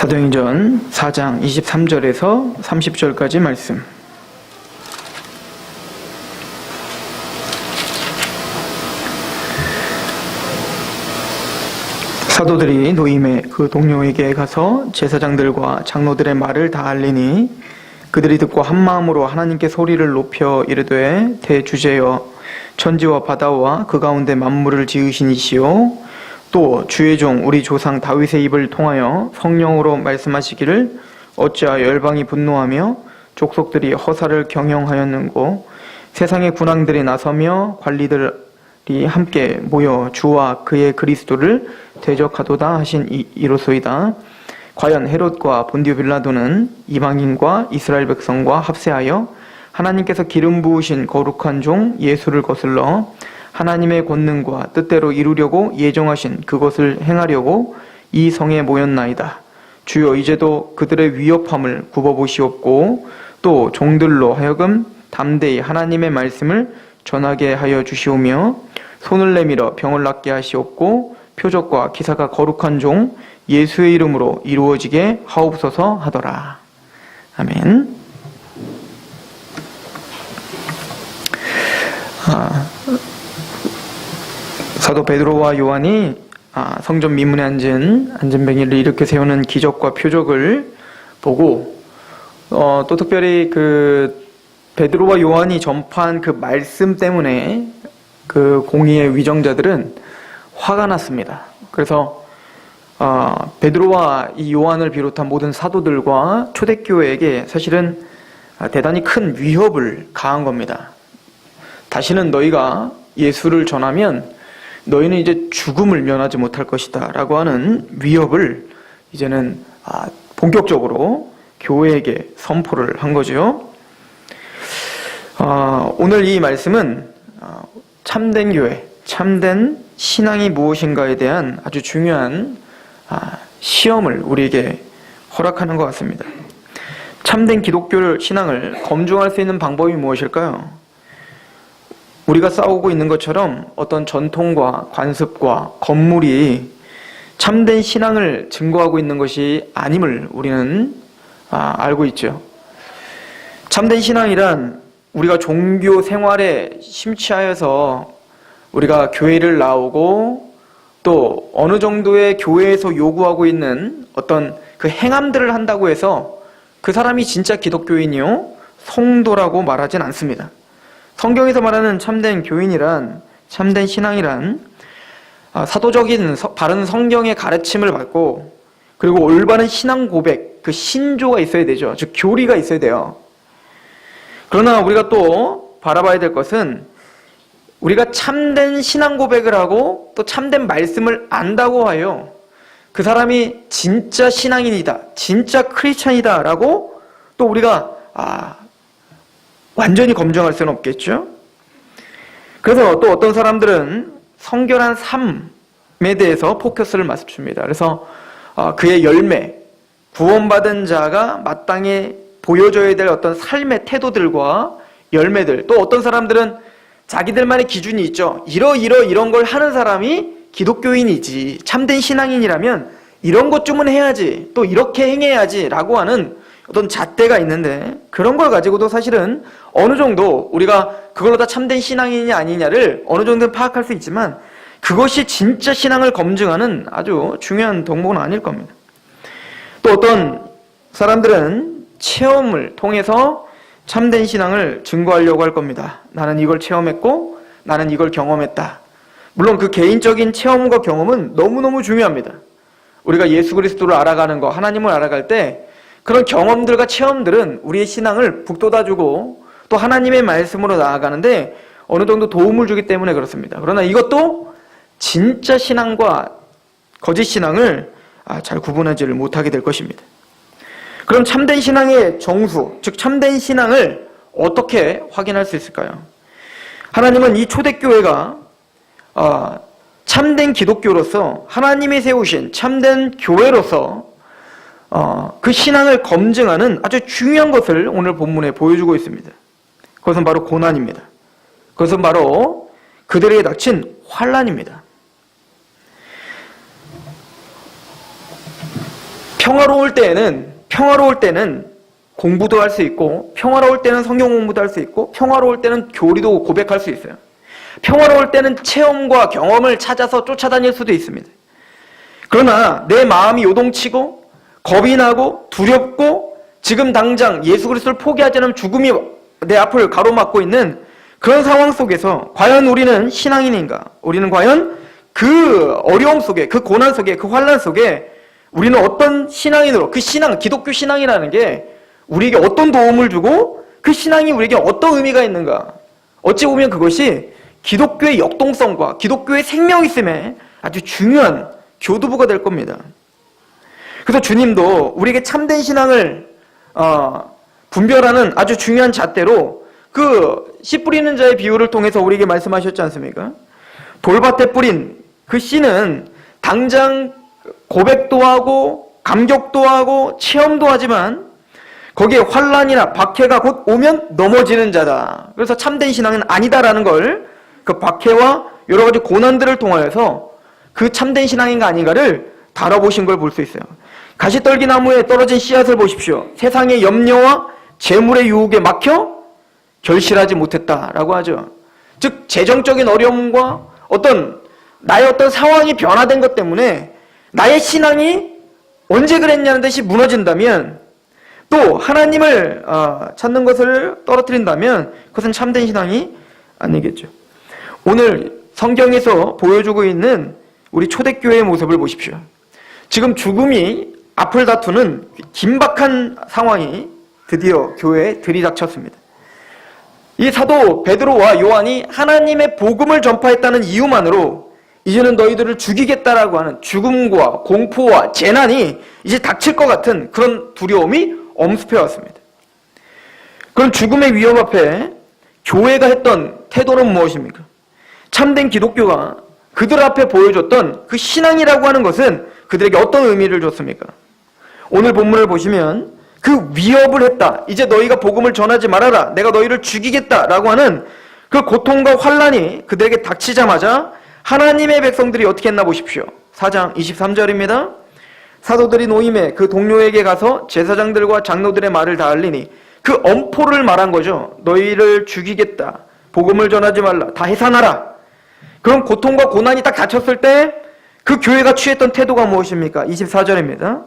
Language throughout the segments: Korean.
사도행전 4장 23절에서 30절까지 말씀. 사도들이 노임의 그 동료에게 가서 제사장들과 장로들의 말을 다 알리니 그들이 듣고 한마음으로 하나님께 소리를 높여 이르되 대주제여 천지와 바다와 그 가운데 만물을 지으신 이시요 또 주의 종 우리 조상 다윗의 입을 통하여 성령으로 말씀하시기를 어찌하여 열방이 분노하며 족속들이 허사를 경영하였는고 세상의 군왕들이 나서며 관리들이 함께 모여 주와 그의 그리스도를 대적하도다 하신 이로소이다. 과연 헤롯과 본디오 빌라도는 이방인과 이스라엘 백성과 합세하여 하나님께서 기름 부으신 거룩한 종 예수를 거슬러 하나님의 권능과 뜻대로 이루려고 예정하신 그것을 행하려고 이 성에 모였나이다. 주여 이제도 그들의 위협함을 굽어보시옵고 또 종들로 하여금 담대히 하나님의 말씀을 전하게 하여 주시오며 손을 내밀어 병을 낫게 하시옵고 표적과 기사가 거룩한 종 예수의 이름으로 이루어지게 하옵소서 하더라. 아멘. 사도 베드로와 요한이 성전 미문에 앉은 안전뱅이를 일으켜 세우는 기적과 표적을 보고 또 특별히 그 베드로와 요한이 전파한 그 말씀 때문에 그 공의의 위정자들은 화가 났습니다. 그래서 베드로와 이 요한을 비롯한 모든 사도들과 초대교회에게 사실은 대단히 큰 위협을 가한 겁니다. 다시는 너희가 예수를 전하면 너희는 이제 죽음을 면하지 못할 것이다 라고 하는 위협을 이제는 본격적으로 교회에게 선포를 한 거죠. 오늘 이 말씀은 참된 교회, 참된 신앙이 무엇인가에 대한 아주 중요한 시험을 우리에게 허락하는 것 같습니다. 참된 기독교 신앙을 검증할 수 있는 방법이 무엇일까요? 우리가 싸우고 있는 것처럼 어떤 전통과 관습과 건물이 참된 신앙을 증거하고 있는 것이 아님을 우리는 알고 있죠. 참된 신앙이란 우리가 종교 생활에 심취하여서 우리가 교회를 나오고 또 어느 정도의 교회에서 요구하고 있는 어떤 그 행함들을 한다고 해서 그 사람이 진짜 기독교인이요 성도라고 말하진 않습니다. 성경에서 말하는 참된 교인이란, 참된 신앙이란 사도적인 바른 성경의 가르침을 받고 그리고 올바른 신앙 고백, 그 신조가 있어야 되죠. 즉 교리가 있어야 돼요. 그러나 우리가 또 바라봐야 될 것은 우리가 참된 신앙 고백을 하고 또 참된 말씀을 안다고 하여 그 사람이 진짜 신앙인이다, 진짜 크리스찬이다 라고 또 우리가 완전히 검증할 수는 없겠죠. 그래서 또 어떤 사람들은 성결한 삶에 대해서 포커스를 맞춥니다. 그래서 그의 열매, 구원받은 자가 마땅히 보여줘야 될 어떤 삶의 태도들과 열매들, 또 어떤 사람들은 자기들만의 기준이 있죠. 이런 걸 하는 사람이 기독교인이지, 참된 신앙인이라면 이런 것쯤은 해야지, 또 이렇게 행해야지 라고 하는 어떤 잣대가 있는데 그런 걸 가지고도 사실은 어느 정도 우리가 그걸로 다 참된 신앙이냐 아니냐를 어느 정도는 파악할 수 있지만 그것이 진짜 신앙을 검증하는 아주 중요한 덕목은 아닐 겁니다. 또 어떤 사람들은 체험을 통해서 참된 신앙을 증거하려고 할 겁니다. 나는 이걸 체험했고 나는 이걸 경험했다. 물론 그 개인적인 체험과 경험은 너무너무 중요합니다. 우리가 예수 그리스도를 알아가는 거, 하나님을 알아갈 때 그런 경험들과 체험들은 우리의 신앙을 북돋아주고 또 하나님의 말씀으로 나아가는데 어느 정도 도움을 주기 때문에 그렇습니다. 그러나 이것도 진짜 신앙과 거짓 신앙을 잘 구분하지를 못하게 될 것입니다. 그럼 참된 신앙의 정수, 즉 참된 신앙을 어떻게 확인할 수 있을까요? 하나님은 이 초대교회가 참된 기독교로서 하나님이 세우신 참된 교회로서 그 신앙을 검증하는 아주 중요한 것을 오늘 본문에 보여주고 있습니다. 그것은 바로 고난입니다. 그것은 바로 그들에게 닥친 환난입니다. 평화로울 때는 공부도 할 수 있고, 평화로울 때는 성경 공부도 할 수 있고, 평화로울 때는 교리도 고백할 수 있어요. 평화로울 때는 체험과 경험을 찾아서 쫓아다닐 수도 있습니다. 그러나 내 마음이 요동치고 겁이 나고 두렵고 지금 당장 예수 그리스도를 포기하지 않으면 죽음이 내 앞을 가로막고 있는 그런 상황 속에서 과연 우리는 신앙인인가? 우리는 과연 그 어려움 속에, 그 고난 속에, 그 환난 속에 우리는 어떤 신앙인으로, 그 신앙, 기독교 신앙이라는 게 우리에게 어떤 도움을 주고 그 신앙이 우리에게 어떤 의미가 있는가? 어찌 보면 그것이 기독교의 역동성과 기독교의 생명있음에 아주 중요한 교두보가 될 겁니다. 그래서 주님도 우리에게 참된 신앙을 분별하는 아주 중요한 잣대로 그 씨 뿌리는 자의 비유를 통해서 우리에게 말씀하셨지 않습니까? 돌밭에 뿌린 그 씨는 당장 고백도 하고 감격도 하고 체험도 하지만 거기에 환난이나 박해가 곧 오면 넘어지는 자다. 그래서 참된 신앙은 아니다라는 걸 그 박해와 여러 가지 고난들을 통하여서 그 참된 신앙인가 아닌가를 다뤄보신 걸 볼 수 있어요. 가시떨기 나무에 떨어진 씨앗을 보십시오. 세상의 염려와 재물의 유혹에 막혀 결실하지 못했다라고 하죠. 즉 재정적인 어려움과 나의 어떤 상황이 변화된 것 때문에 나의 신앙이 언제 그랬냐는 듯이 무너진다면, 또 하나님을 찾는 것을 떨어뜨린다면 그것은 참된 신앙이 아니겠죠. 오늘 성경에서 보여주고 있는 우리 초대교회의 모습을 보십시오. 지금 죽음이 앞을 다투는 긴박한 상황이 드디어 교회에 들이닥쳤습니다. 이 사도 베드로와 요한이 하나님의 복음을 전파했다는 이유만으로 이제는 너희들을 죽이겠다라고 하는 죽음과 공포와 재난이 이제 닥칠 것 같은 그런 두려움이 엄습해왔습니다. 그런 죽음의 위협 앞에 교회가 했던 태도는 무엇입니까? 참된 기독교가 그들 앞에 보여줬던 그 신앙이라고 하는 것은 그들에게 어떤 의미를 줬습니까? 오늘 본문을 보시면 그 위협을 했다. 이제 너희가 복음을 전하지 말아라. 내가 너희를 죽이겠다라고 하는 그 고통과 환난이 그들에게 닥치자마자 하나님의 백성들이 어떻게 했나 보십시오. 4장 23절입니다. 사도들이 노임에 그 동료에게 가서 제사장들과 장로들의 말을 다 알리니 그 엄포를 말한 거죠. 너희를 죽이겠다. 복음을 전하지 말라. 다 해산하라. 그런 고통과 고난이 딱 닥쳤을 때 그 교회가 취했던 태도가 무엇입니까? 24절입니다.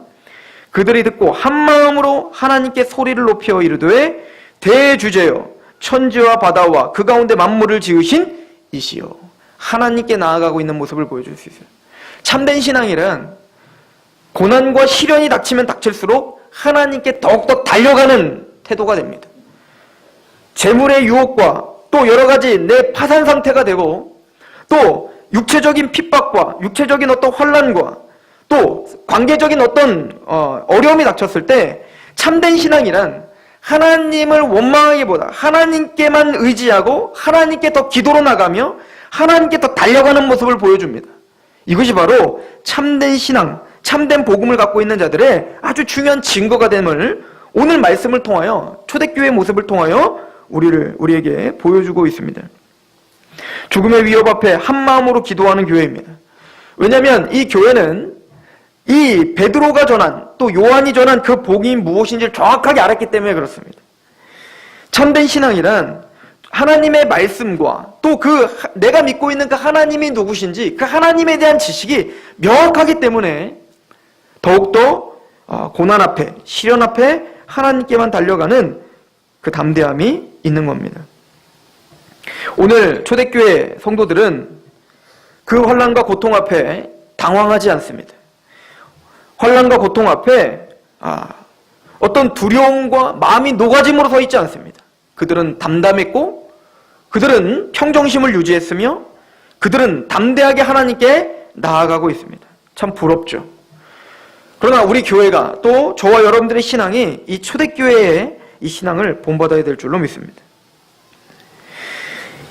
그들이 듣고 한마음으로 하나님께 소리를 높여 이르되 대주제여 천지와 바다와 그 가운데 만물을 지으신 이시여. 하나님께 나아가고 있는 모습을 보여줄 수 있어요. 참된 신앙이란 고난과 시련이 닥치면 닥칠수록 하나님께 더욱더 달려가는 태도가 됩니다. 재물의 유혹과 또 여러 가지 내 파산 상태가 되고 또 육체적인 핍박과 육체적인 어떤 환난과 또 관계적인 어떤 어려움이 닥쳤을 때 참된 신앙이란 하나님을 원망하기보다 하나님께만 의지하고 하나님께 더 기도로 나가며 하나님께 더 달려가는 모습을 보여줍니다. 이것이 바로 참된 신앙, 참된 복음을 갖고 있는 자들의 아주 중요한 증거가 됨을 오늘 말씀을 통하여 초대교회의 모습을 통하여 우리에게 보여주고 있습니다. 죽음의 위협 앞에 한마음으로 기도하는 교회입니다. 왜냐하면 이 교회는 이 베드로가 전한 또 요한이 전한 그 복이 무엇인지를 정확하게 알았기 때문에 그렇습니다. 참된 신앙이란 하나님의 말씀과 또 내가 믿고 있는 그 하나님이 누구신지 그 하나님에 대한 지식이 명확하기 때문에 더욱더 고난 앞에 시련 앞에 하나님께만 달려가는 그 담대함이 있는 겁니다. 오늘 초대교회 성도들은 그 환난과 고통 앞에 당황하지 않습니다. 환난과 고통 앞에 어떤 두려움과 마음이 녹아짐으로 서 있지 않습니다. 그들은 담담했고 그들은 평정심을 유지했으며 그들은 담대하게 하나님께 나아가고 있습니다. 참 부럽죠. 그러나 우리 교회가 또 저와 여러분들의 신앙이 이 초대교회의 이 신앙을 본받아야 될 줄로 믿습니다.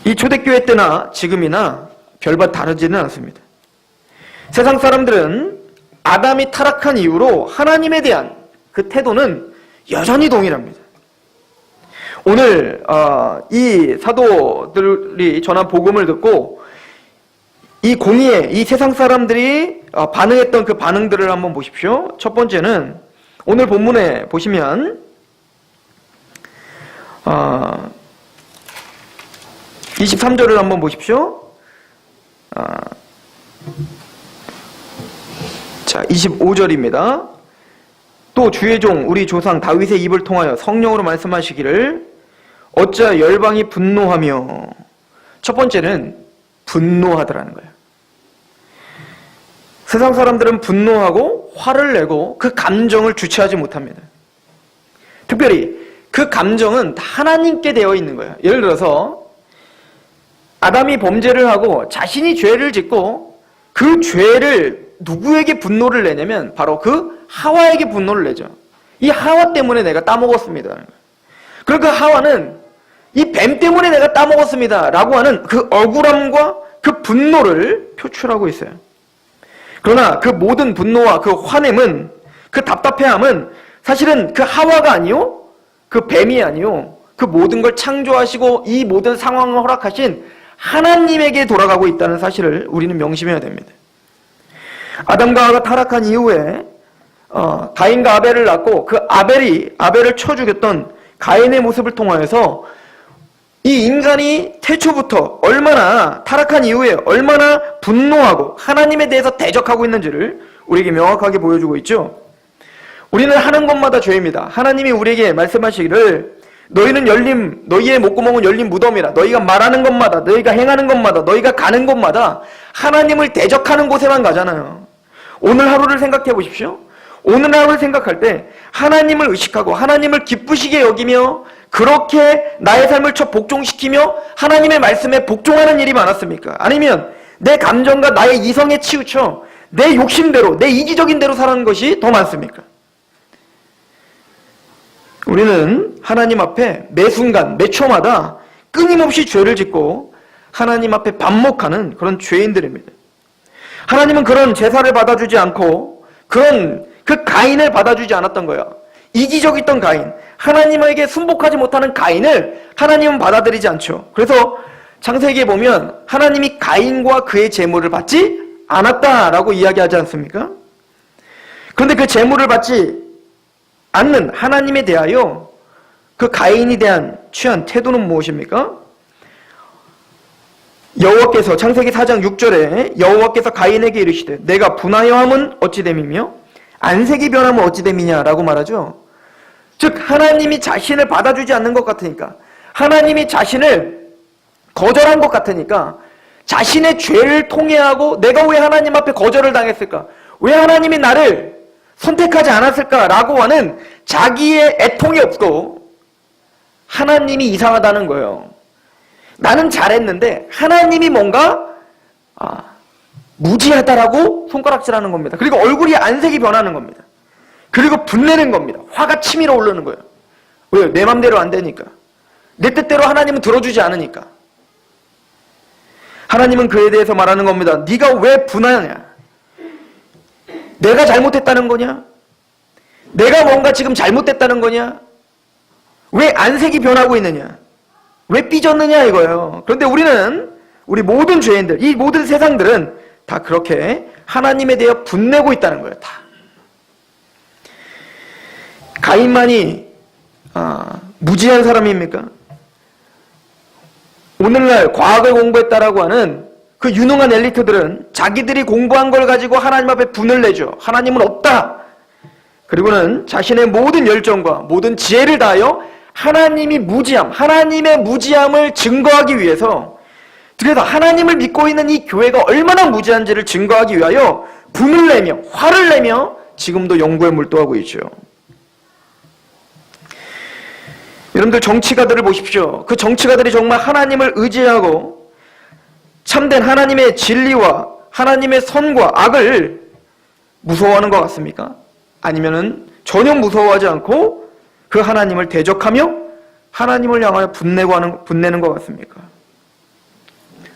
이 초대교회 때나 지금이나 별반 다르지는 않습니다. 세상 사람들은 아담이 타락한 이후로 하나님에 대한 그 태도는 여전히 동일합니다. 오늘 이 사도들이 전한 복음을 듣고 이 공의에 이 세상 사람들이 반응했던 그 반응들을 한번 보십시오. 첫 번째는 오늘 본문에 보시면 23절을 한번 보십시오. 자, 25절입니다. 또 주의 종 우리 조상 다윗의 입을 통하여 성령으로 말씀하시기를 어찌하여 열방이 분노하며. 첫 번째는 분노하더라는 거예요. 세상 사람들은 분노하고 화를 내고 그 감정을 주체하지 못합니다. 특별히 그 감정은 하나님께 되어 있는 거예요. 예를 들어서 아담이 범죄를 하고 자신이 죄를 짓고 그 죄를 누구에게 분노를 내냐면 바로 그 하와에게 분노를 내죠. 이 하와 때문에 내가 따먹었습니다. 그러니까 하와는 이 뱀 때문에 내가 따먹었습니다 라고 하는 그 억울함과 그 분노를 표출하고 있어요. 그러나 그 모든 분노와 그 화냄은, 그 답답해함은 사실은 그 하와가 아니요, 그 뱀이 아니요, 그 모든 걸 창조하시고 이 모든 상황을 허락하신 하나님에게 돌아가고 있다는 사실을 우리는 명심해야 됩니다. 아담과 하와가 타락한 이후에 가인과 아벨을 낳고 그 아벨을 쳐 죽였던 가인의 모습을 통하여서 이 인간이 태초부터 얼마나 타락한 이후에 얼마나 분노하고 하나님에 대해서 대적하고 있는지를 우리에게 명확하게 보여주고 있죠. 우리는 하는 것마다 죄입니다. 하나님이 우리에게 말씀하시기를 너희의 목구멍은 열린 무덤이라. 너희가 말하는 것마다, 너희가 행하는 것마다, 너희가 가는 곳마다 하나님을 대적하는 곳에만 가잖아요. 오늘 하루를 생각해 보십시오. 오늘 하루를 생각할 때 하나님을 의식하고 하나님을 기쁘시게 여기며 그렇게 나의 삶을 복종시키며 하나님의 말씀에 복종하는 일이 많았습니까? 아니면 내 감정과 나의 이성에 치우쳐 내 욕심대로, 내 이기적인 대로 사는 것이 더 많습니까? 우리는 하나님 앞에 매 순간, 매 초마다 끊임없이 죄를 짓고 하나님 앞에 반목하는 그런 죄인들입니다. 하나님은 그런 제사를 받아주지 않고 그 가인을 받아주지 않았던 거예요. 이기적이던 가인, 하나님에게 순복하지 못하는 가인을 하나님은 받아들이지 않죠. 그래서 창세기에 보면 하나님이 가인과 그의 제물을 받지 않았다라고 이야기하지 않습니까? 그런데 그 제물을 받지 않는 하나님에 대하여 그 가인이 대한 취한 태도는 무엇입니까? 여호와께서 창세기 4장 6절에 여호와께서 가인에게 이르시되 내가 분하여함은 어찌 됨이며 안색이 변함은 어찌 됨이냐라고 말하죠. 즉 하나님이 자신을 받아주지 않는 것 같으니까, 하나님이 자신을 거절한 것 같으니까, 자신의 죄를 통회하고 내가 왜 하나님 앞에 거절을 당했을까? 왜 하나님이 나를 선택하지 않았을까라고 하는 자기의 애통이 없고 하나님이 이상하다는 거예요. 나는 잘했는데 하나님이 뭔가 무지하다라고 손가락질하는 겁니다. 그리고 얼굴이 안색이 변하는 겁니다. 그리고 분내는 겁니다. 화가 치밀어 오르는 거예요. 왜요? 내 맘대로 안 되니까. 내 뜻대로 하나님은 들어주지 않으니까. 하나님은 그에 대해서 말하는 겁니다. 네가 왜 분하냐? 내가 잘못했다는 거냐? 내가 뭔가 지금 잘못됐다는 거냐? 왜 안색이 변하고 있느냐? 왜 삐졌느냐 이거예요. 그런데 우리 모든 죄인들, 이 모든 세상들은 다 그렇게 하나님에 대해 분내고 있다는 거예요. 다. 가인만이 무지한 사람입니까? 오늘날 과학을 공부했다라고 하는 그 유능한 엘리트들은 자기들이 공부한 걸 가지고 하나님 앞에 분을 내죠. 하나님은 없다. 그리고는 자신의 모든 열정과 모든 지혜를 다하여 하나님의 무지함을 증거하기 위해서, 그래서 하나님을 믿고 있는 이 교회가 얼마나 무지한지를 증거하기 위하여 분을 내며 화를 내며 지금도 연구에 몰두하고 있죠. 여러분들 정치가들을 보십시오. 그 정치가들이 정말 하나님을 의지하고 참된 하나님의 진리와 하나님의 선과 악을 무서워하는 것 같습니까? 아니면은 전혀 무서워하지 않고 그 하나님을 대적하며 하나님을 향하여 분내는 것 같습니까?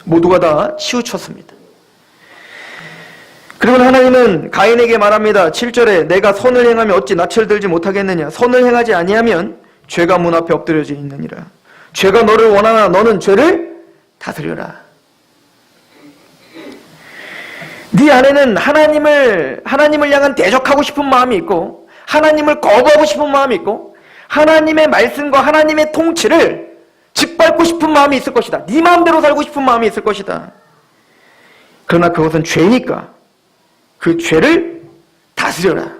모두가 다 치우쳤습니다. 그리고 하나님은 가인에게 말합니다. 7절에 내가 선을 행하면 어찌 낯을 들지 못하겠느냐? 선을 행하지 아니하면 죄가 문 앞에 엎드려져 있느니라. 죄가 너를 원하나 너는 죄를 다스려라. 네 안에는 하나님을 향한 대적하고 싶은 마음이 있고 하나님을 거부하고 싶은 마음이 있고 하나님의 말씀과 하나님의 통치를 짓밟고 싶은 마음이 있을 것이다. 네 마음대로 살고 싶은 마음이 있을 것이다. 그러나 그것은 죄니까 그 죄를 다스려라.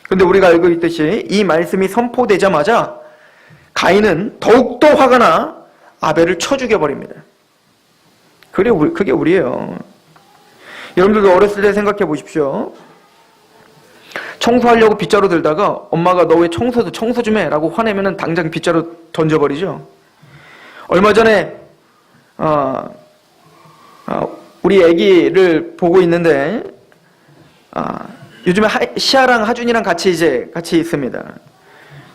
그런데 우리가 알고 있듯이 이 말씀이 선포되자마자 가인은 더욱더 화가 나 아벨을 쳐 죽여버립니다. 그게 우리예요. 여러분들도 어렸을 때 생각해 보십시오. 청소하려고 빗자루 들다가 엄마가 너 왜 청소 좀 해 라고 화내면 당장 빗자루 던져버리죠. 얼마 전에 우리 아기를 보고 있는데 요즘에 시아랑 하준이랑 같이 있습니다.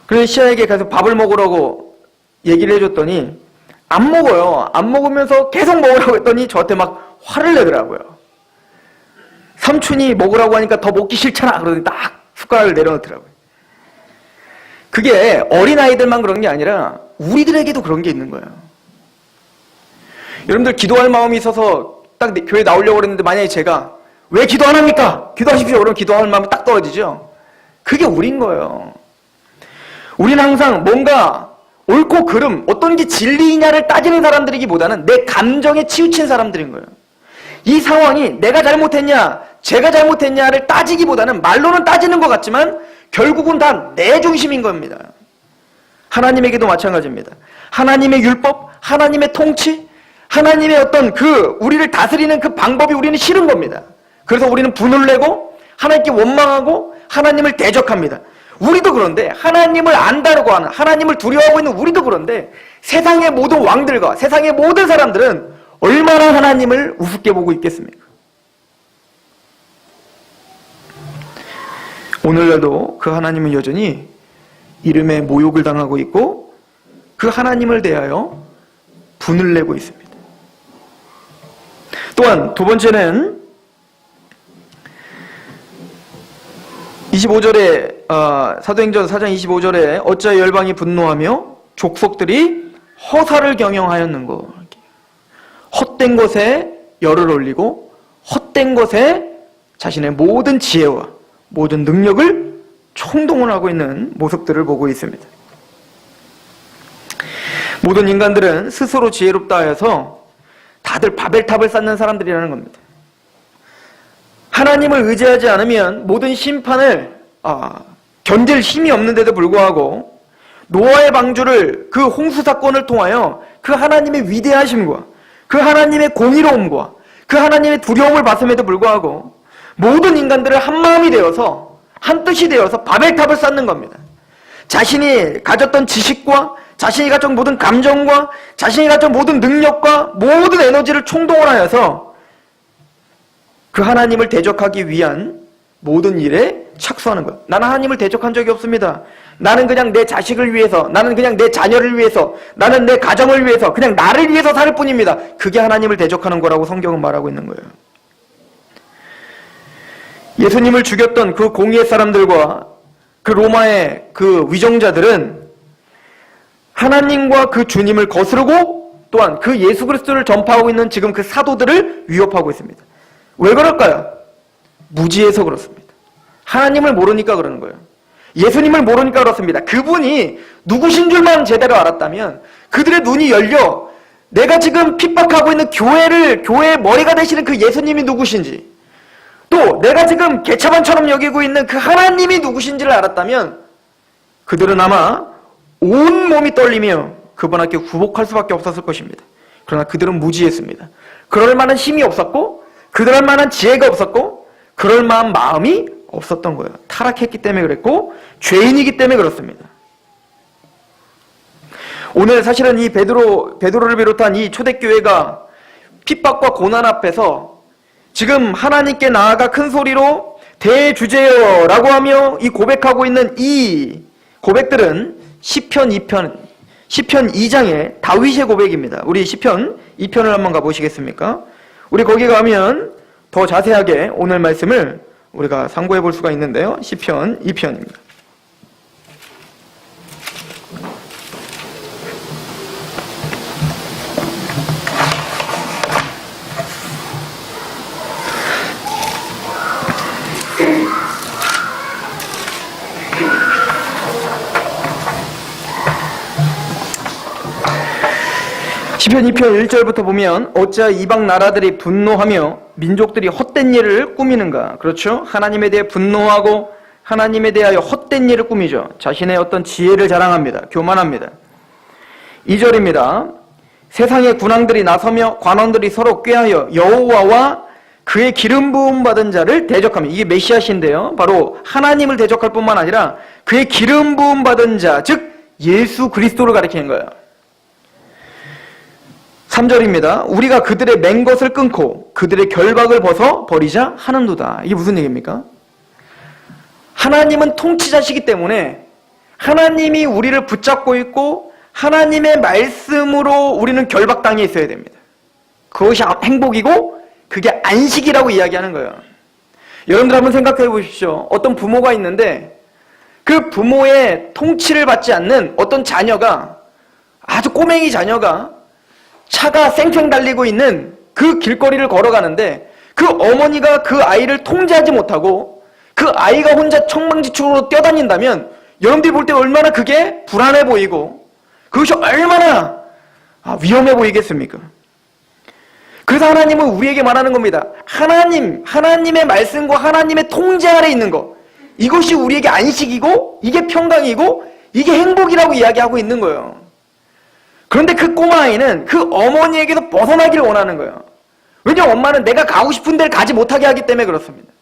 그래서 시아에게 가서 밥을 먹으라고 얘기를 해줬더니 안 먹어요. 안 먹으면서 계속 먹으라고 했더니 저한테 막 화를 내더라고요. 삼촌이 먹으라고 하니까 더 먹기 싫잖아. 그러더니 딱 숟가락을 내려놓더라고요. 그게 어린아이들만 그런 게 아니라 우리들에게도 그런 게 있는 거예요. 여러분들 기도할 마음이 있어서 딱 교회 나오려고 그랬는데 만약에 제가 왜 기도 안 합니까? 기도하십시오. 그러면 기도할 마음이 딱 떨어지죠. 그게 우린 거예요. 우리는 항상 뭔가 옳고 그름, 어떤 게 진리냐를 따지는 사람들이기보다는 내 감정에 치우친 사람들인 거예요. 이 상황이 내가 잘못했냐, 제가 잘못했냐를 따지기보다는 말로는 따지는 것 같지만 결국은 다 내 중심인 겁니다. 하나님에게도 마찬가지입니다. 하나님의 율법, 하나님의 통치, 하나님의 어떤 우리를 다스리는 그 방법이 우리는 싫은 겁니다. 그래서 우리는 분을 내고 하나님께 원망하고 하나님을 대적합니다. 우리도 그런데 하나님을 안다고 하는, 하나님을 두려워하고 있는 우리도 그런데 세상의 모든 왕들과 세상의 모든 사람들은 얼마나 하나님을 우습게 보고 있겠습니까? 오늘날도 그 하나님은 여전히 이름에 모욕을 당하고 있고 그 하나님을 대하여 분을 내고 있습니다. 또한 두 번째는 25절에 사도행전 4장 25절에 어찌하여 열방이 분노하며 족속들이 허사를 경영하였는고. 헛된 것에 열을 올리고 헛된 것에 자신의 모든 지혜와 모든 능력을 총동원하고 있는 모습들을 보고 있습니다. 모든 인간들은 스스로 지혜롭다 해서 다들 바벨탑을 쌓는 사람들이라는 겁니다. 하나님을 의지하지 않으면 모든 심판을 견딜 힘이 없는데도 불구하고 노아의 방주를 그 홍수 사건을 통하여 그 하나님의 위대하심과 그 하나님의 공의로움과 그 하나님의 두려움을 봤음에도 불구하고 모든 인간들을 한마음이 되어서 한뜻이 되어서 바벨탑을 쌓는 겁니다. 자신이 가졌던 지식과 자신이 가졌던 모든 감정과 자신이 가졌던 모든 능력과 모든 에너지를 총동원하여서 그 하나님을 대적하기 위한 모든 일에 착수하는 것. 나는 하나님을 대적한 적이 없습니다. 나는 그냥 내 자식을 위해서, 나는 그냥 내 자녀를 위해서, 나는 내 가정을 위해서, 그냥 나를 위해서 살 뿐입니다. 그게 하나님을 대적하는 거라고 성경은 말하고 있는 거예요. 예수님을 죽였던 그 공의의 사람들과 그 로마의 그 위정자들은 하나님과 그 주님을 거스르고 또한 그 예수 그리스도를 전파하고 있는 지금 그 사도들을 위협하고 있습니다. 왜 그럴까요? 무지해서 그렇습니다. 하나님을 모르니까 그러는 거예요. 예수님을 모르니까 그렇습니다. 그분이 누구신 줄만 제대로 알았다면 그들의 눈이 열려 내가 지금 핍박하고 있는 교회의 머리가 되시는 그 예수님이 누구신지 또 내가 지금 개차반처럼 여기고 있는 그 하나님이 누구신지를 알았다면 그들은 아마 온몸이 떨리며 그분께 굴복할 수밖에 없었을 것입니다. 그러나 그들은 무지했습니다. 그럴 만한 힘이 없었고 그럴 만한 지혜가 없었고 그럴 만한 마음이 없었던 거예요. 타락했기 때문에 그랬고 죄인이기 때문에 그렇습니다. 오늘 사실은 이 베드로를 비롯한 이 초대교회가 핍박과 고난 앞에서 지금 하나님께 나아가 큰 소리로 대주제여 라고 하며 이 고백하고 있는 이 고백들은 시편 2장의 다윗의 고백입니다. 우리 시편 2편을 한번 가보시겠습니까? 우리 거기 가면 더 자세하게 오늘 말씀을 우리가 상고해 볼 수가 있는데요. 시편 2편입니다. 시편 2편 1절부터 보면 어찌하여 이방 나라들이 분노하며 민족들이 헛된 일을 꾸미는가. 그렇죠? 하나님에 대해 분노하고 하나님에 대하여 헛된 일을 꾸미죠. 자신의 어떤 지혜를 자랑합니다. 교만합니다. 2절입니다. 세상의 군왕들이 나서며 관원들이 서로 꾀하여 여호와와 그의 기름 부음 받은 자를 대적하며, 이게 메시아신데요. 바로 하나님을 대적할 뿐만 아니라 그의 기름 부음 받은 자, 즉 예수 그리스도를 가리키는 거예요. 3절입니다. 우리가 그들의 맨 것을 끊고 그들의 결박을 벗어 버리자 하는도다. 이게 무슨 얘기입니까? 하나님은 통치자시기 때문에 하나님이 우리를 붙잡고 있고 하나님의 말씀으로 우리는 결박당해 있어야 됩니다. 그것이 행복이고 그게 안식이라고 이야기하는 거예요. 여러분들 한번 생각해 보십시오. 어떤 부모가 있는데 그 부모의 통치를 받지 않는 어떤 자녀가, 아주 꼬맹이 자녀가 차가 쌩쌩 달리고 있는 그 길거리를 걸어가는데 그 어머니가 그 아이를 통제하지 못하고 그 아이가 혼자 청망지축으로 뛰어다닌다면 여러분들이 볼 때 얼마나 그게 불안해 보이고 그것이 얼마나 위험해 보이겠습니까? 그래서 하나님은 우리에게 말하는 겁니다. 하나님의 말씀과 하나님의 통제 아래 있는 것, 이것이 우리에게 안식이고 이게 평강이고 이게 행복이라고 이야기하고 있는 거예요. 그런데 그 꼬마아이는 그 어머니에게서 벗어나기를 원하는 거예요. 왜냐하면 엄마는 내가 가고 싶은 데를 가지 못하게 하기 때문에 그렇습니다.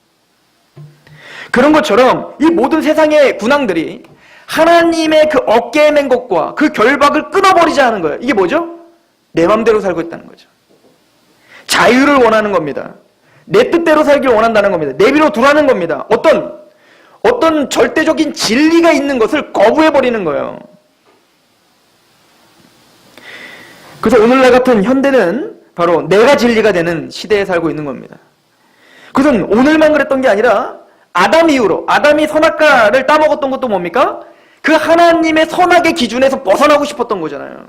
그런 것처럼 이 모든 세상의 군왕들이 하나님의 그 어깨에 맨 것과 그 결박을 끊어버리자 하는 거예요. 이게 뭐죠? 내 맘대로 살고 있다는 거죠. 자유를 원하는 겁니다. 내 뜻대로 살기를 원한다는 겁니다. 내비로 두라는 겁니다. 어떤 절대적인 진리가 있는 것을 거부해버리는 거예요. 그래서 오늘날 같은 현대는 바로 내가 진리가 되는 시대에 살고 있는 겁니다. 그것은 오늘만 그랬던 게 아니라 아담 이후로, 아담이 선악과를 따먹었던 것도 뭡니까? 그 하나님의 선악의 기준에서 벗어나고 싶었던 거잖아요.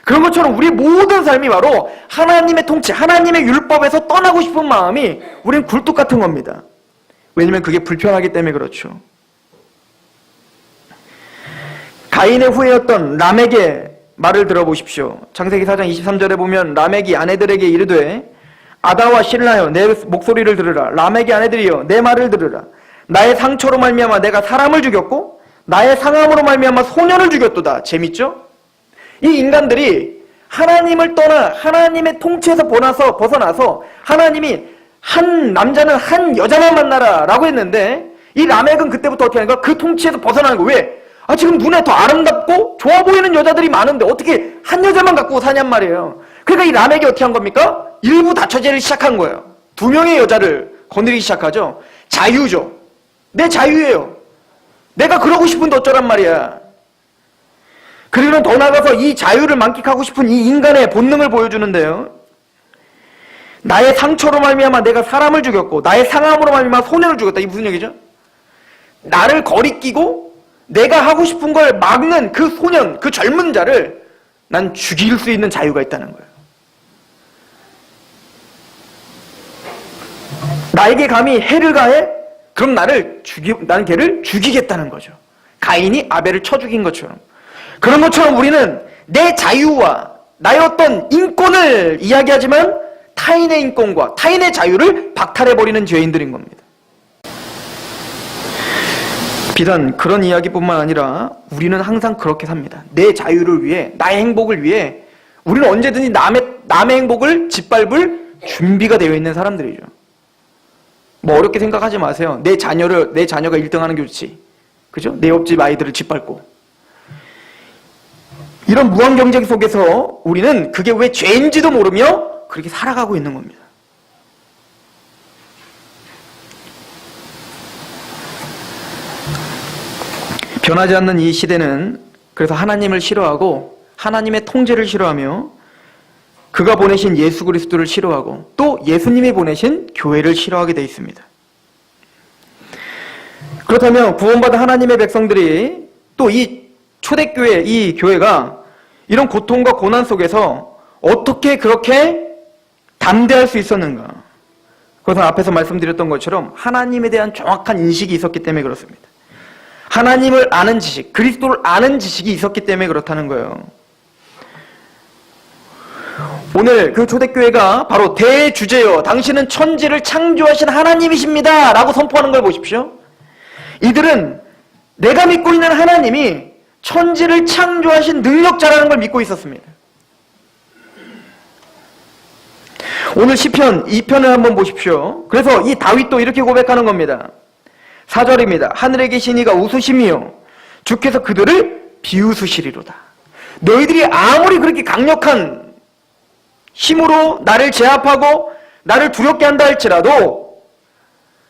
그런 것처럼 우리 모든 삶이 바로 하나님의 통치, 하나님의 율법에서 떠나고 싶은 마음이 우리는 굴뚝 같은 겁니다. 왜냐하면 그게 불편하기 때문에 그렇죠. 가인의 후예였던 람에게 말을 들어보십시오. 창세기 4장 23절에 보면 람에게 아내들에게 이르되 아다와 실라여 내 목소리를 들으라. 람에게 아내들이여 내 말을 들으라. 나의 상처로 말미암아 내가 사람을 죽였고 나의 상함으로 말미암아 소년을 죽였도다. 재밌죠? 이 인간들이 하나님을 떠나 하나님의 통치에서 벗어나서 하나님이 한 남자는 한 여자만 만나라 라고 했는데 이 라멕은 그때부터 어떻게 하는가? 그 통치에서 벗어나는 거. 왜? 지금 눈에 더 아름답고 좋아 보이는 여자들이 많은데 어떻게 한 여자만 갖고 사냔 말이에요. 그러니까 이 라멕이 어떻게 한 겁니까? 일부 다처제를 시작한 거예요. 2명의 여자를 거느리기 시작하죠. 자유죠. 내 자유예요. 내가 그러고 싶은데 어쩌란 말이야. 그리고는 더 나아가서 이 자유를 만끽하고 싶은 이 인간의 본능을 보여주는데요. 나의 상처로 말미암아 내가 사람을 죽였고 나의 상함으로 말미암아 소년을 죽였다. 이게 무슨 얘기죠? 나를 거리끼고 내가 하고 싶은 걸 막는 그 소년, 그 젊은 자를 난 죽일 수 있는 자유가 있다는 거예요. 나에게 감히 해를 가해? 그럼 나는 걔를 죽이겠다는 거죠. 가인이 아벨을 쳐 죽인 것처럼. 그런 것처럼 우리는 내 자유와 나의 어떤 인권을 이야기하지만 타인의 인권과 타인의 자유를 박탈해버리는 죄인들인 겁니다. 비단 그런 이야기뿐만 아니라 우리는 항상 그렇게 삽니다. 내 자유를 위해, 나의 행복을 위해 우리는 언제든지 남의 행복을 짓밟을 준비가 되어 있는 사람들이죠. 뭐 어렵게 생각하지 마세요. 내 자녀가 1등하는 게 좋지. 그죠? 내 옆집 아이들을 짓밟고. 이런 무한 경쟁 속에서 우리는 그게 왜 죄인지도 모르며 그렇게 살아가고 있는 겁니다. 변하지 않는 이 시대는 그래서 하나님을 싫어하고 하나님의 통제를 싫어하며 그가 보내신 예수 그리스도를 싫어하고 또 예수님이 보내신 교회를 싫어하게 되어 있습니다. 그렇다면 구원받은 하나님의 백성들이 또 이 초대교회, 이 교회가 이런 고통과 고난 속에서 어떻게 그렇게 담대할 수 있었는가? 그것은 앞에서 말씀드렸던 것처럼 하나님에 대한 정확한 인식이 있었기 때문에 그렇습니다. 하나님을 아는 지식, 그리스도를 아는 지식이 있었기 때문에 그렇다는 거예요. 오늘 그 초대교회가 바로 대주제여 당신은 천지를 창조하신 하나님이십니다 라고 선포하는 걸 보십시오. 이들은 내가 믿고 있는 하나님이 천지를 창조하신 능력자라는 걸 믿고 있었습니다. 오늘 시편 2편을 한번 보십시오. 그래서 이 다윗도 이렇게 고백하는 겁니다. 4절입니다. 하늘에 계신 이가 웃으심이요 주께서 그들을 비웃으시리로다. 너희들이 아무리 그렇게 강력한 힘으로 나를 제압하고 나를 두렵게 한다 할지라도,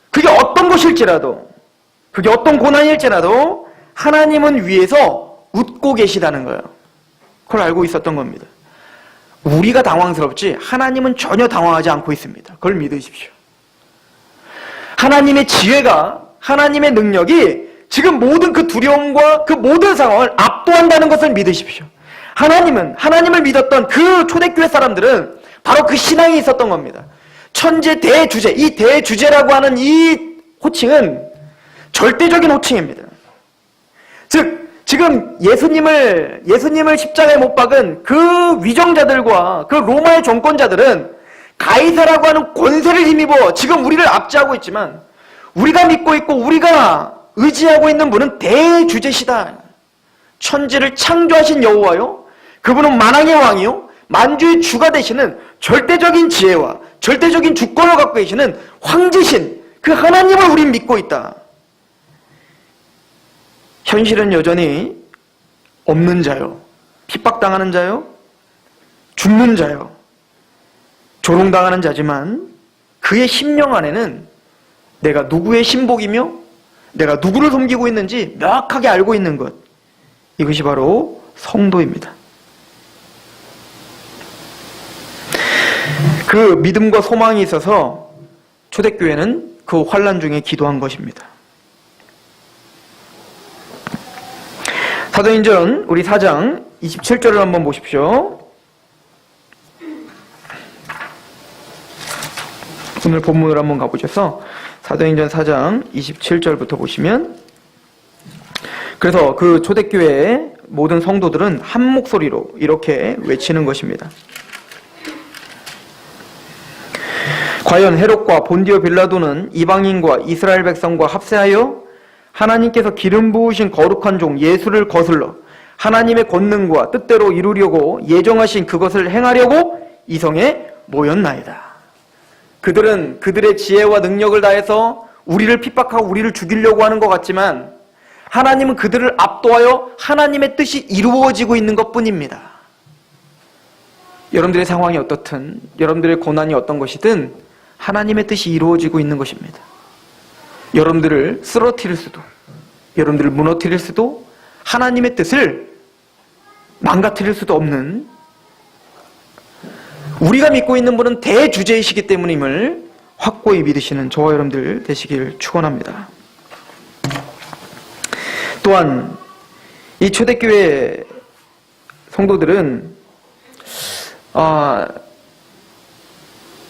그게 어떤 것일지라도, 그게 어떤 고난일지라도 하나님은 위에서 웃고 계시다는 거예요. 그걸 알고 있었던 겁니다. 우리가 당황스럽지 하나님은 전혀 당황하지 않고 있습니다. 그걸 믿으십시오. 하나님의 지혜가, 하나님의 능력이 지금 모든 그 두려움과 그 모든 상황을 압도한다는 것을 믿으십시오. 하나님을 믿었던 그 초대교회 사람들은 바로 그 신앙이 있었던 겁니다. 천재 대주제, 이 대주제라고 하는 이 호칭은 절대적인 호칭입니다. 즉 지금 예수님을 십자가에 못 박은 그 위정자들과 그 로마의 정권자들은 가이사라고 하는 권세를 힘입어 지금 우리를 압제하고 있지만, 우리가 믿고 있고 우리가 의지하고 있는 분은 대주제시다. 천지를 창조하신 여호와요, 그분은 만왕의 왕이요 만주의 주가 되시는 절대적인 지혜와 절대적인 주권을 갖고 계시는 황제신 그 하나님을 우린 믿고 있다. 현실은 여전히 없는 자요, 핍박당하는 자요, 죽는 자요, 조롱당하는 자지만 그의 심령 안에는 내가 누구의 신복이며 내가 누구를 섬기고 있는지 명확하게 알고 있는 것, 이것이 바로 성도입니다. 그 믿음과 소망이 있어서 초대교회는 그 환난 중에 기도한 것입니다. 사도행전 우리 4장 27절을 한번 보십시오. 오늘 본문을 한번 가보셔서 사도행전 4장 27절부터 보시면, 그래서 그 초대교회의 모든 성도들은 한 목소리로 이렇게 외치는 것입니다. 과연 헤롯과 본디오 빌라도는 이방인과 이스라엘 백성과 합세하여 하나님께서 기름 부으신 거룩한 종 예수를 거슬러 하나님의 권능과 뜻대로 이루려고 예정하신 그것을 행하려고 이성에 모였나이다. 그들은 그들의 지혜와 능력을 다해서 우리를 핍박하고 우리를 죽이려고 하는 것 같지만, 하나님은 그들을 압도하여 하나님의 뜻이 이루어지고 있는 것뿐입니다. 여러분들의 상황이 어떻든, 여러분들의 고난이 어떤 것이든 하나님의 뜻이 이루어지고 있는 것입니다. 여러분들을 쓰러뜨릴 수도, 여러분들을 무너뜨릴 수도, 하나님의 뜻을 망가뜨릴 수도 없는, 우리가 믿고 있는 분은 대주제이시기 때문임을 확고히 믿으시는 저와 여러분들 되시길 축원합니다. 또한 이 초대교회 성도들은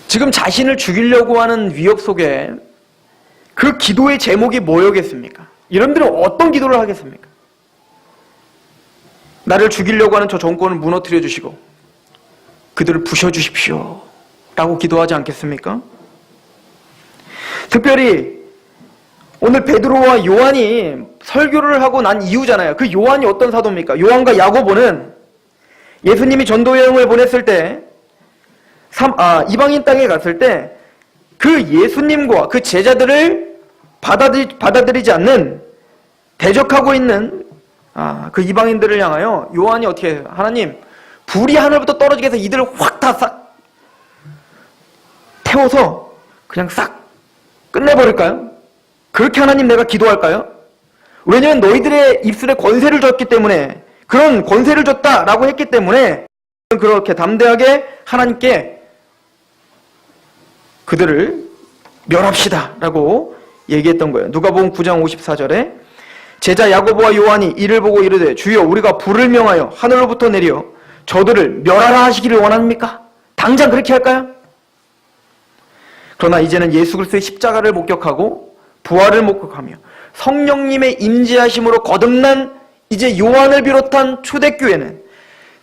지금 자신을 죽이려고 하는 위협 속에 그 기도의 제목이 뭐였겠습니까? 여러분들은 어떤 기도를 하겠습니까? 나를 죽이려고 하는 저 정권을 무너뜨려 주시고 그들을 부셔주십시오 라고 기도하지 않겠습니까? 특별히 오늘 베드로와 요한이 설교를 하고 난 이후잖아요. 그 요한이 어떤 사도입니까? 요한과 야고보는 예수님이 전도 여행을 보냈을 때 이방인 땅에 갔을 때 그 예수님과 그 제자들을 받아들이지 않는, 대적하고 있는 그 이방인들을 향하여 요한이 어떻게 해요? 하나님, 불이 하늘부터 떨어지게 해서 이들을 확 다 싹 태워서 그냥 싹 끝내버릴까요? 그렇게 하나님 내가 기도할까요? 왜냐하면 너희들의 입술에 권세를 줬기 때문에, 그런 권세를 줬다라고 했기 때문에 그렇게 담대하게 하나님께 그들을 멸합시다 라고 얘기했던 거예요. 누가복음 9장 54절에 제자 야고보와 요한이 이를 보고 이르되 주여 우리가 불을 명하여 하늘로부터 내려 저들을 멸하라 하시기를 원합니까? 당장 그렇게 할까요? 그러나 이제는 예수 그리스도의 십자가를 목격하고 부활을 목격하며 성령님의 임재하심으로 거듭난 이제 요한을 비롯한 초대교회는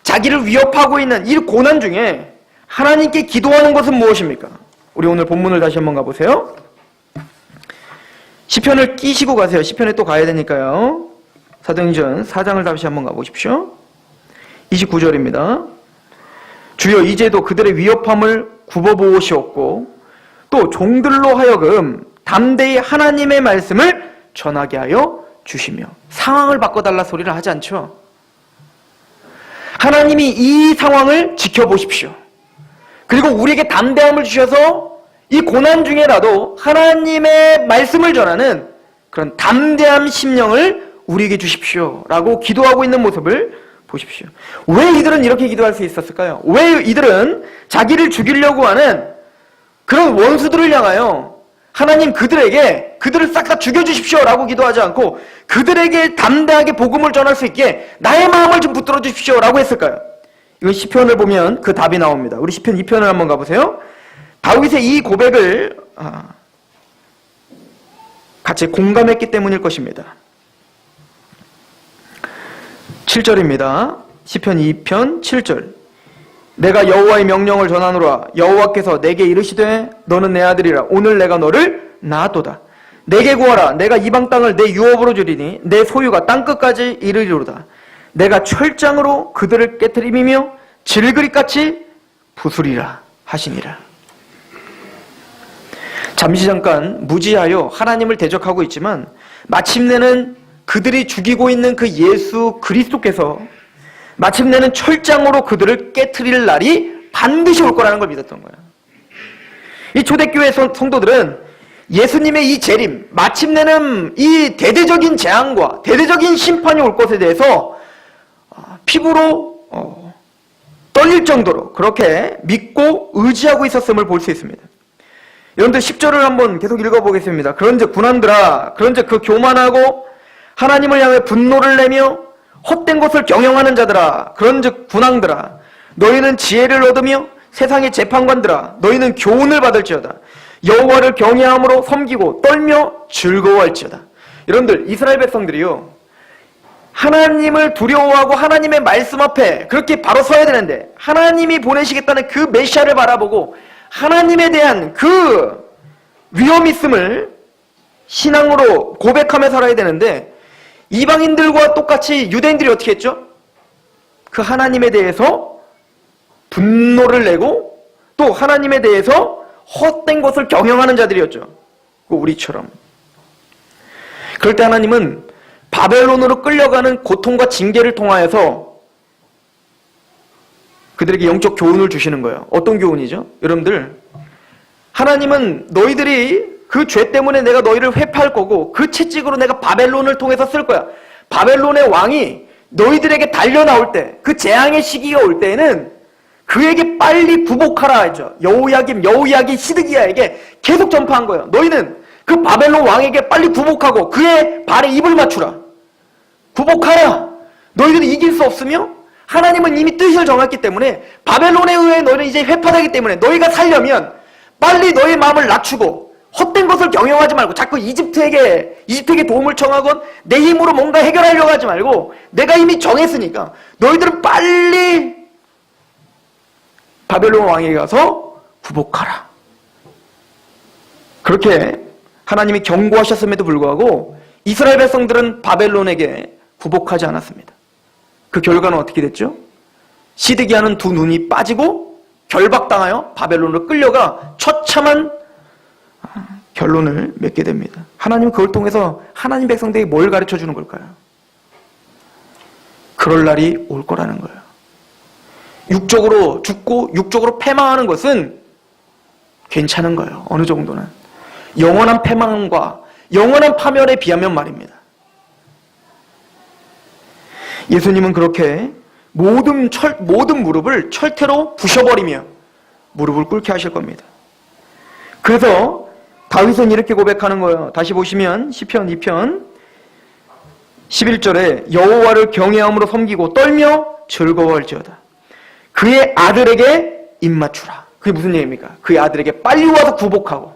자기를 위협하고 있는 이 고난 중에 하나님께 기도하는 것은 무엇입니까? 우리 오늘 본문을 다시 한번 가보세요. 시편을 끼시고 가세요. 시편에 또 가야 되니까요. 사도행전 4장을 다시 한번 가보십시오. 29절입니다. 주여 이제도 그들의 위협함을 굽어보시옵고 또 종들로 하여금 담대히 하나님의 말씀을 전하게 하여 주시며. 상황을 바꿔달라 소리를 하지 않죠. 하나님이 이 상황을 지켜보십시오. 그리고 우리에게 담대함을 주셔서 이 고난 중에라도 하나님의 말씀을 전하는 그런 담대한 심령을 우리에게 주십시오 라고 기도하고 있는 모습을 보십시오. 왜 이들은 이렇게 기도할 수 있었을까요? 왜 이들은 자기를 죽이려고 하는 그런 원수들을 향하여 하나님 그들을 싹 다 죽여주십시오 라고 기도하지 않고 그들에게 담대하게 복음을 전할 수 있게 나의 마음을 좀 붙들어 주십시오 라고 했을까요? 이건 시편을 보면 그 답이 나옵니다. 우리 시편 2편을 한번 가보세요. 다윗의 이 고백을 같이 공감했기 때문일 것입니다. 7절입니다. 시편 2편 7절. 내가 여호와의 명령을 전하노라. 여호와께서 내게 이르시되 너는 내 아들이라. 오늘 내가 너를 낳았도다. 내게 구하라. 내가 이방 땅을 내 유업으로 주리니 내 소유가 땅끝까지 이르리로다. 내가 철장으로 그들을 깨트리며 질그릇같이 부수리라 하시니라. 잠시 잠깐 무지하여 하나님을 대적하고 있지만 마침내는 그들이 죽이고 있는 그 예수 그리스도께서 마침내는 철장으로 그들을 깨트릴 날이 반드시 올 거라는 걸 믿었던 거예요. 이 초대교회 성도들은 예수님의 이 재림, 마침내는 이 대대적인 재앙과 대대적인 심판이 올 것에 대해서 피부로 떨릴 정도로 그렇게 믿고 의지하고 있었음을 볼 수 있습니다. 여러분들 10절을 한번 계속 읽어보겠습니다. 그런즉 군왕들아, 그런즉 그 교만하고 하나님을 향해 분노를 내며 헛된 것을 경영하는 자들아, 그런즉 군왕들아, 너희는 지혜를 얻으며 세상의 재판관들아, 너희는 교훈을 받을지어다. 여호와를 경외함으로 섬기고 떨며 즐거워할지어다. 여러분들 이스라엘 백성들이요, 하나님을 두려워하고 하나님의 말씀 앞에 그렇게 바로 서야 되는데 하나님이 보내시겠다는 그 메시아를 바라보고 하나님에 대한 그 위험 있음을 신앙으로 고백하며 살아야 되는데 이방인들과 똑같이 유대인들이 어떻게 했죠? 그 하나님에 대해서 분노를 내고 또 하나님에 대해서 헛된 것을 경영하는 자들이었죠. 우리처럼. 그럴 때 하나님은 바벨론으로 끌려가는 고통과 징계를 통하여서 그들에게 영적 교훈을 주시는 거예요. 어떤 교훈이죠? 여러분들, 하나님은 너희들이 그 죄 때문에 내가 너희를 회파할 거고 그 채찍으로 내가 바벨론을 통해서 쓸 거야. 바벨론의 왕이 너희들에게 달려나올 때, 그 재앙의 시기가 올 때에는 그에게 빨리 부복하라 했죠. 여호야김, 시드기야에게 계속 전파한 거예요. 너희는 그 바벨론 왕에게 빨리 부복하고 그의 발에 입을 맞추라. 부복하라. 너희들이 이길 수 없으며 하나님은 이미 뜻을 정했기 때문에 바벨론에 의해 너희는 이제 회파되기 때문에 너희가 살려면 빨리 너희 마음을 낮추고 헛된 것을 경영하지 말고 자꾸 이집트에게 도움을 청하건 내 힘으로 뭔가 해결하려고 하지 말고 내가 이미 정했으니까 너희들은 빨리 바벨론 왕에게 가서 부복하라. 그렇게 하나님이 경고하셨음에도 불구하고 이스라엘 백성들은 바벨론에게 부복하지 않았습니다. 그 결과는 어떻게 됐죠? 시드기야는 두 눈이 빠지고 결박당하여 바벨론으로 끌려가 처참한 결론을 맺게 됩니다. 하나님은 그걸 통해서 하나님 백성들에게 뭘 가르쳐 주는 걸까요? 그럴 날이 올 거라는 거예요. 육적으로 죽고 육적으로 패망하는 것은 괜찮은 거예요. 어느 정도는. 영원한 패망과 영원한 파멸에 비하면 말입니다. 예수님은 그렇게 모든 무릎을 철퇴로 부셔버리며 무릎을 꿇게 하실 겁니다. 그래서 다윗은 이렇게 고백하는 거예요. 다시 보시면 시편 2편 11절에 여호와를 경외함으로 섬기고 떨며 즐거워할지어다. 그의 아들에게 입맞추라. 그게 무슨 얘기입니까? 그의 아들에게 빨리 와서 구복하고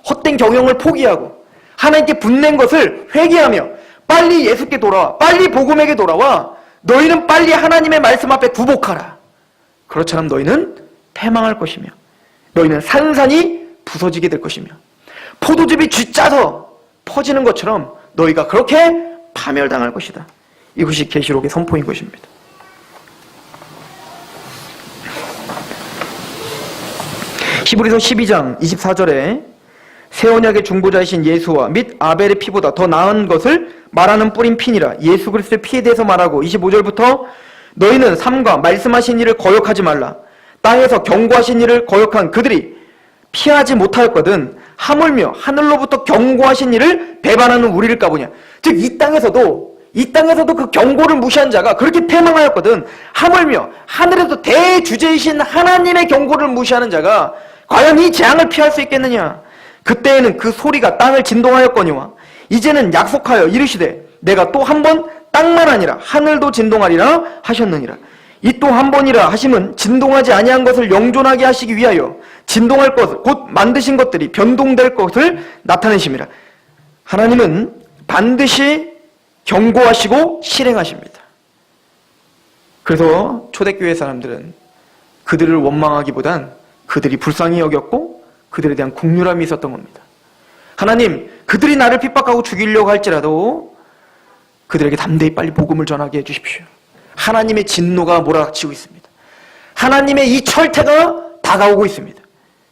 헛된 경영을 포기하고 하나님께 분낸 것을 회개하며 빨리 예수께 돌아와, 빨리 복음에게 돌아와. 너희는 빨리 하나님의 말씀 앞에 구복하라. 그렇지 않으면 너희는 패망할 것이며 너희는 산산이 부서지게 될 것이며 포도즙이 쥐짜서 퍼지는 것처럼 너희가 그렇게 파멸당할 것이다. 이것이 계시록의 선포인 것입니다. 히브리서 12장 24절에 새 언약의 중보자이신 예수와 및 아벨의 피보다 더 나은 것을 말하는 뿌린 피니라 예수 그리스도의 피에 대해서 말하고 25절부터 너희는 삼가 말씀하신 일을 거역하지 말라. 땅에서 경고하신 일을 거역한 그들이 피하지 못하였거든 하물며 하늘로부터 경고하신 일을 배반하는 우리를 까보냐. 즉 이 땅에서도 그 경고를 무시한 자가 그렇게 패망하였거든 하물며 하늘에서 대주제이신 하나님의 경고를 무시하는 자가 과연 이 재앙을 피할 수 있겠느냐. 그때에는 그 소리가 땅을 진동하였거니와 이제는 약속하여 이르시되 내가 또 한 번 땅만 아니라 하늘도 진동하리라 하셨느니라. 이 또 한 번이라 하심은 진동하지 아니한 것을 영존하게 하시기 위하여 진동할 것을 곧 만드신 것들이 변동될 것을 나타내심이라. 하나님은 반드시 경고하시고 실행하십니다. 그래서 초대교회 사람들은 그들을 원망하기보단 그들이 불쌍히 여겼고 그들에 대한 긍휼함이 있었던 겁니다. 하나님, 그들이 나를 핍박하고 죽이려고 할지라도 그들에게 담대히 빨리 복음을 전하게 해주십시오. 하나님의 진노가 몰아치고 있습니다. 하나님의 이 철퇴가 다가오고 있습니다.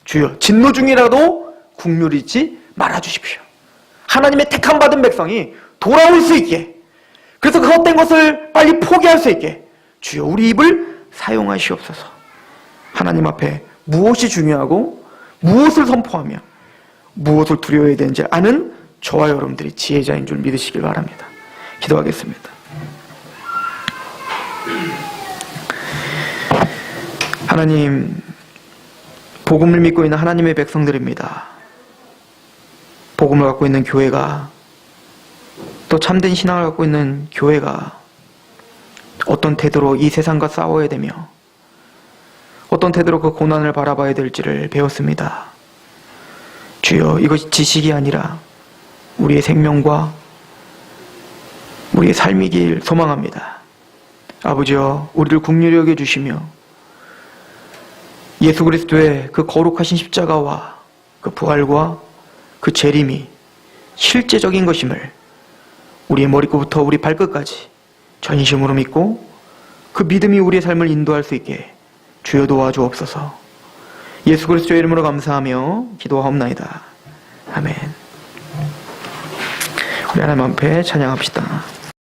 주여, 진노 중이라도 긍휼히 있지 말아주십시오. 하나님의 택함받은 백성이 돌아올 수 있게, 그래서 그 헛된 것을 빨리 포기할 수 있게 주여 우리 입을 사용하시옵소서. 하나님 앞에 무엇이 중요하고 무엇을 선포하며 무엇을 두려워해야 되는지 아는 저와 여러분들이 지혜자인 줄 믿으시길 바랍니다. 기도하겠습니다. 하나님, 복음을 믿고 있는 하나님의 백성들입니다. 복음을 갖고 있는 교회가, 또 참된 신앙을 갖고 있는 교회가 어떤 태도로 이 세상과 싸워야 되며 어떤 태도로 그 고난을 바라봐야 될지를 배웠습니다. 주여, 이것이 지식이 아니라 우리의 생명과 우리의 삶이길 소망합니다. 아버지여, 우리를 긍휼히 여겨주시며 예수 그리스도의 그 거룩하신 십자가와 그 부활과 그 재림이 실제적인 것임을 우리의 머리끝부터 우리 발끝까지 전심으로 믿고 그 믿음이 우리의 삶을 인도할 수 있게 주여 도와주옵소서. 예수 그리스도의 이름으로 감사하며 기도하옵나이다. 아멘. 우리 하나님 앞에 찬양합시다.